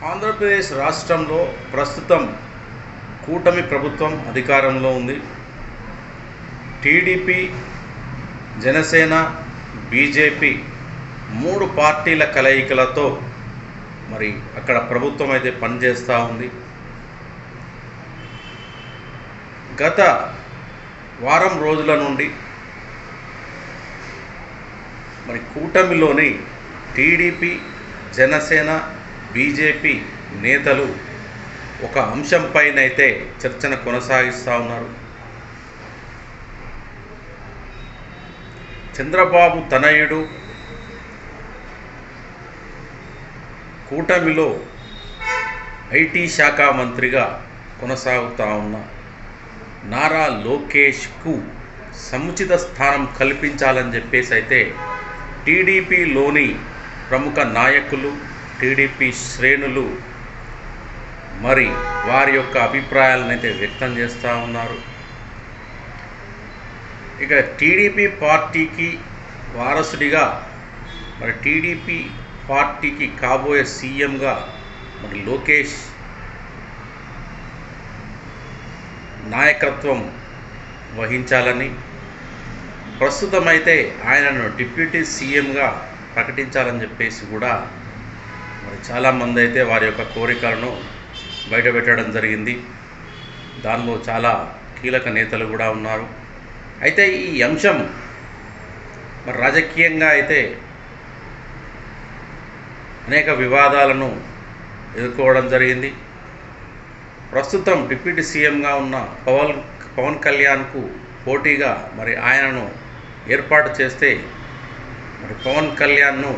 ఆంధ్రప్రదేశ్ రాష్ట్రంలో ప్రస్తుతం కూటమి ప్రభుత్వం అధికారంలో ఉంది. టీడీపీ, జనసేన, బీజేపీ 3 పార్టీల కలయికలతో మరి అక్కడ ప్రభుత్వం అయితే పనిచేస్తూ ఉంది. గత వారం రోజుల నుండి మరి కూటమిలోని టీడీపీ, జనసేన, బీజేపీ నేతలు ఒక అంశంపైనైతే చర్చను కొనసాగిస్తూ ఉన్నారు. చంద్రబాబు తనయుడు కూటమిలో ఐటీ శాఖ మంత్రిగా కొనసాగుతూ ఉన్న నారా లోకేష్కు సముచిత స్థానం కల్పించాలని చెప్పేసి అయితే టీడీపీలోని ప్రముఖ నాయకులు, టీడీపీ శ్రేణులు మరి వారి యొక్క అభిప్రాయాలను అయితే వ్యక్తం చేస్తూ ఉన్నారు. ఇక టీడీపీ పార్టీకి వారసుడిగా మరి టీడీపీ పార్టీకి కాబోయే సీఎంగా మరి లోకేష్ నాయకత్వం వహించాలని, ప్రస్తుతమైతే ఆయనను డిప్యూటీ సీఎంగా ప్రకటించాలని చెప్పేసి కూడా మరి చాలామంది అయితే వారి యొక్క కోరికలను బయటపెట్టడం జరిగింది. దానిలో చాలా కీలక నేతలు కూడా ఉన్నారు. అయితే ఈ అంశం మరి రాజకీయంగా అయితే అనేక వివాదాలను ఎదుర్కోవడం జరిగింది. ప్రస్తుతం డిప్యూటీ సీఎంగా ఉన్న పవన్ కళ్యాణ్కు పోటీగా మరి ఆయనను ఏర్పాటు చేస్తే మరి పవన్ కళ్యాణ్ను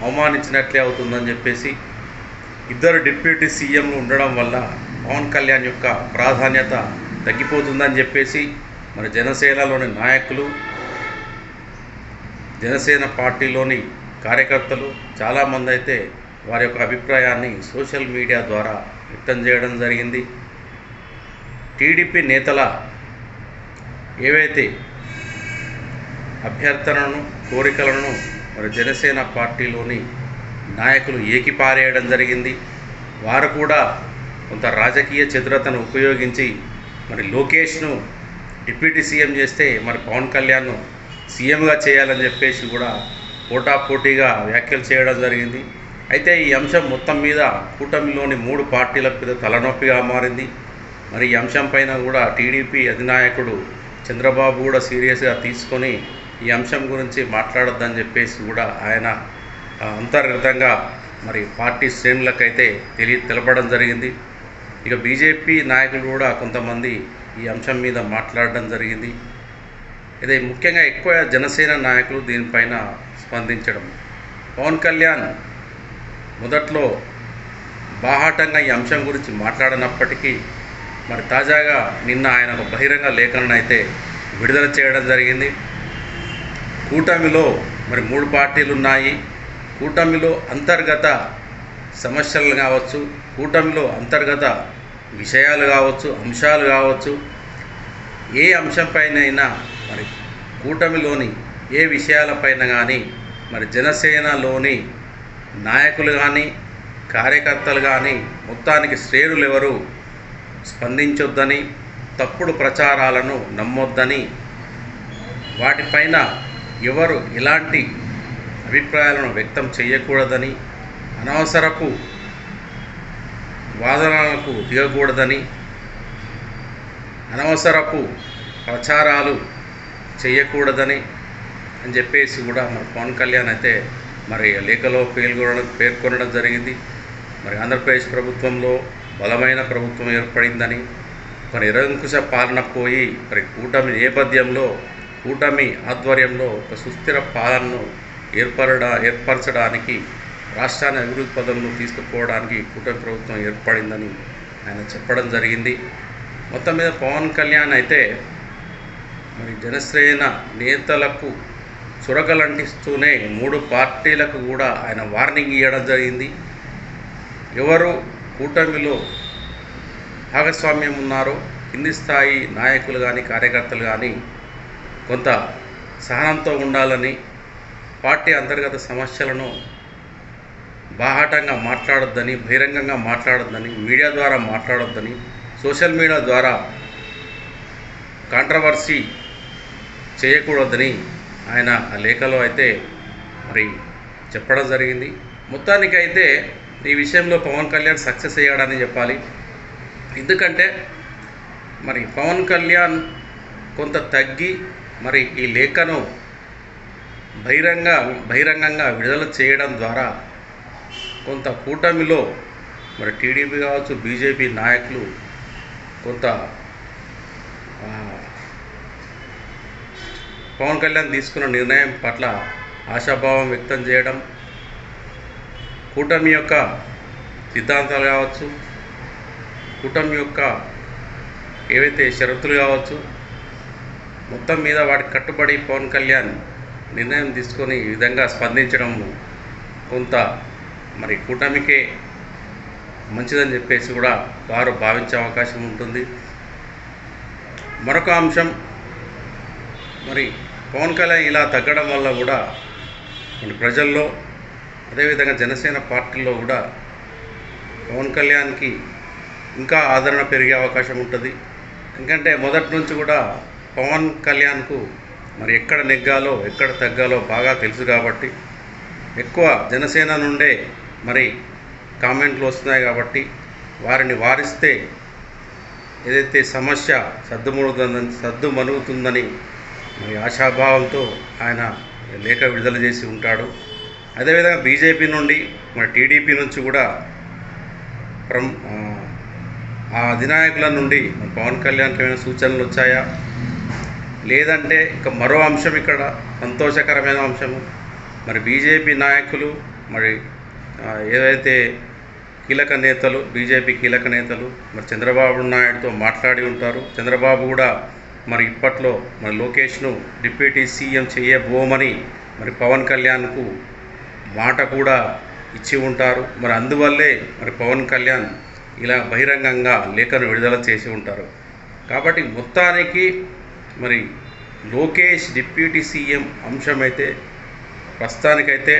అవమానించినట్లే అవుతుందని చెప్పేసి, ఇద్దరు డిప్యూటీ సీఎంలు ఉండడం వల్ల పవన్ కళ్యాణ్ యొక్క ప్రాధాన్యత తగ్గిపోతుందని చెప్పేసి మరి జనసేనలోని నాయకులు, జనసేన పార్టీలోని కార్యకర్తలు చాలామంది అయితే వారి యొక్క అభిప్రాయాన్ని సోషల్ మీడియా ద్వారా వ్యక్తం చేయడం జరిగింది. టీడీపీ నేతల ఏవైతే అభ్యర్థనను, కోరికలను మరి జనసేన పార్టీలోని నాయకులు ఏకిపారేయడం జరిగింది. వారు కూడా కొంత రాజకీయ చతురతను ఉపయోగించి మరి లోకేష్ను డిప్యూటీ సీఎం చేస్తే మరి పవన్ కళ్యాణ్ను సీఎంగా చేయాలని చెప్పేసి కూడా పోటాపోటీగా వ్యాఖ్యలు చేయడం జరిగింది. అయితే ఈ అంశం మొత్తం మీద కూటమిలోని 3 పార్టీలకు పెద్ద తలనొప్పిగా మారింది. మరి ఈ అంశం పైన కూడా టీడీపీ అధినాయకుడు చంద్రబాబు కూడా సీరియస్గా తీసుకొని ఈ అంశం గురించి మాట్లాడొద్దని చెప్పేసి కూడా ఆయన అంతర్గతంగా మరి పార్టీ శ్రేణులకైతే తెలపడం జరిగింది. ఇక బీజేపీ నాయకులు కూడా కొంతమంది ఈ అంశం మీద మాట్లాడడం జరిగింది. ఇది ముఖ్యంగా ఎక్కువ జనసేన నాయకులు దీనిపైన స్పందించడం. పవన్ కళ్యాణ్ మొదట్లో బాహాటంగా ఈ అంశం గురించి మాట్లాడినప్పటికీ మరి తాజాగా నిన్న ఆయన ఒక బహిరంగ లేఖలను అయితే విడుదల చేయడం జరిగింది. కూటమిలో మరి 3 పార్టీలు ఉన్నాయి. కూటమిలో అంతర్గత సమస్యలు కావచ్చు, కూటమిలో అంతర్గత విషయాలు కావచ్చు, అంశాలు కావచ్చు, ఏ అంశంపైనైనా మరి కూటమిలోని ఏ విషయాలపైన కానీ మరి జనసేనలోని నాయకులు కానీ కార్యకర్తలు కానీ మొత్తానికి శ్రేణులు ఎవరు స్పందించొద్దని, తప్పుడు ప్రచారాలను నమ్మొద్దని, వాటిపైన ఎవరు ఎలాంటి అభిప్రాయాలను వ్యక్తం చేయకూడదని, అనవసరపు వాదనలకు దిగకూడదని, అనవసరపు ప్రచారాలు చేయకూడదని అని చెప్పేసి కూడా మరి పవన్ కళ్యాణ్ అయితే మరి లేఖలో పేర్కొనడం జరిగింది. మరి ఆంధ్రప్రదేశ్ ప్రభుత్వంలో బలమైన ప్రభుత్వం ఏర్పడిందని, మరి నిరంకుశ పాలన పోయి మరి కూటమి నేపథ్యంలో, కూటమి ఆధ్వర్యంలో ఒక సుస్థిర పాలనను ఏర్పరచడానికి, రాష్ట్రాన్ని అభివృద్ధి పదంలో తీసుకుపోవడానికి కూటమి ప్రభుత్వం ఏర్పడిందని ఆయన చెప్పడం జరిగింది. మొత్తం మీద పవన్ కళ్యాణ్ అయితే మరి జనసేన నేతలకు చురకలంటిస్తూనే 3 పార్టీలకు కూడా ఆయన వార్నింగ్ ఇవ్వడం జరిగింది. ఎవరు కూటమిలో భాగస్వామ్యం ఉన్నారో కింది స్థాయి నాయకులు కానీ కార్యకర్తలు కానీ కొంత సహనంతో ఉండాలని, పార్టీ అంతర్గత సమస్యలను బాహాటంగా మాట్లాడొద్దని, బహిరంగంగా మాట్లాడొద్దని, మీడియా ద్వారా మాట్లాడొద్దని, సోషల్ మీడియా ద్వారా కాంట్రవర్సీ చేయకూడదని ఆయన ఆ లేఖలో అయితే మరి చెప్పడం జరిగింది. మొత్తానికైతే ఈ విషయంలో పవన్ కళ్యాణ్ సక్సెస్ అయ్యాడని చెప్పాలి. ఎందుకంటే మరి పవన్ కళ్యాణ్ కొంత తగ్గి మరి ఈ లేఖను బహిరంగంగా విడుదల చేయడం ద్వారా కొంత కూటమిలో మరి టీడీపీ కావచ్చు, బీజేపీ నాయకులు కొంత పవన్ కళ్యాణ్ తీసుకున్న నిర్ణయం పట్ల ఆశాభావం వ్యక్తం చేయడం, కూటమి యొక్క సిద్ధాంతాలు కావచ్చు, కూటమి యొక్క ఏవైతే షరతులు కావచ్చు, మొత్తం మీద వాటికి కట్టుబడి పవన్ కళ్యాణ్ నిర్ణయం తీసుకొని ఈ విధంగా స్పందించడం కొంత మరి కూటమికే మంచిదని చెప్పేసి కూడా వారు భావించే అవకాశం ఉంటుంది. మరొక అంశం, మరి పవన్ కళ్యాణ్ ఇలా తగ్గడం వల్ల కూడా మన ప్రజల్లో, అదేవిధంగా జనసేన పార్టీలో కూడా పవన్ కళ్యాణ్కి ఇంకా ఆదరణ పెరిగే అవకాశం ఉంటుంది. ఎందుకంటే మొదటి నుంచి కూడా పవన్ కళ్యాణ్కు మరి ఎక్కడ నెగ్గాలో ఎక్కడ తగ్గాలో బాగా తెలుసు కాబట్టి, ఎక్కువ జనసేన నుండే మరి కామెంట్లు వస్తున్నాయి కాబట్టి వారిని వారిస్తే ఏదైతే సమస్య సద్దుమణుగుతుందని మరి ఆశాభావంతో ఆయన లేఖ విడుదల చేసి ఉంటాడు. అదేవిధంగా బీజేపీ నుండి మరి టీడీపీ నుంచి కూడా ఆ అధినాయకుల నుండి పవన్ కళ్యాణ్కి ఏమైనా సూచనలు వచ్చాయా, లేదంటే ఇక మరో అంశం ఇక్కడ సంతోషకరమైన అంశము, మరి బీజేపీ నాయకులు మరి ఏదైతే కీలక నేతలు, బీజేపీ కీలక నేతలు మరి చంద్రబాబు నాయుడుతో మాట్లాడి ఉంటారు. చంద్రబాబు కూడా మరి ఇప్పట్లో మరి లోకేష్ను డిప్యూటీ సీఎం చేయబోమని మరి పవన్ కళ్యాణ్కు మాట కూడా ఇచ్చి ఉంటారు. మరి అందువల్లే మరి పవన్ కళ్యాణ్ ఇలా బహిరంగంగా లేఖను విడుదల చేసి ఉంటారు. కాబట్టి మొత్తానికి మరి లోకేష్ డిప్యూటీ సీఎం అంశమైతే ప్రస్తుతానికైతే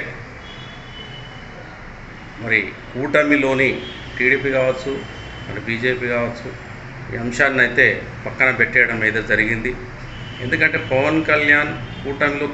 మరి కూటమిలోని టీడీపీ కావచ్చు, మరి బీజేపీ కావచ్చు, ఈ అంశాన్ని అయితే పక్కన పెట్టేయడం అయితే జరిగింది. ఎందుకంటే పవన్ కళ్యాణ్ కూటమిలో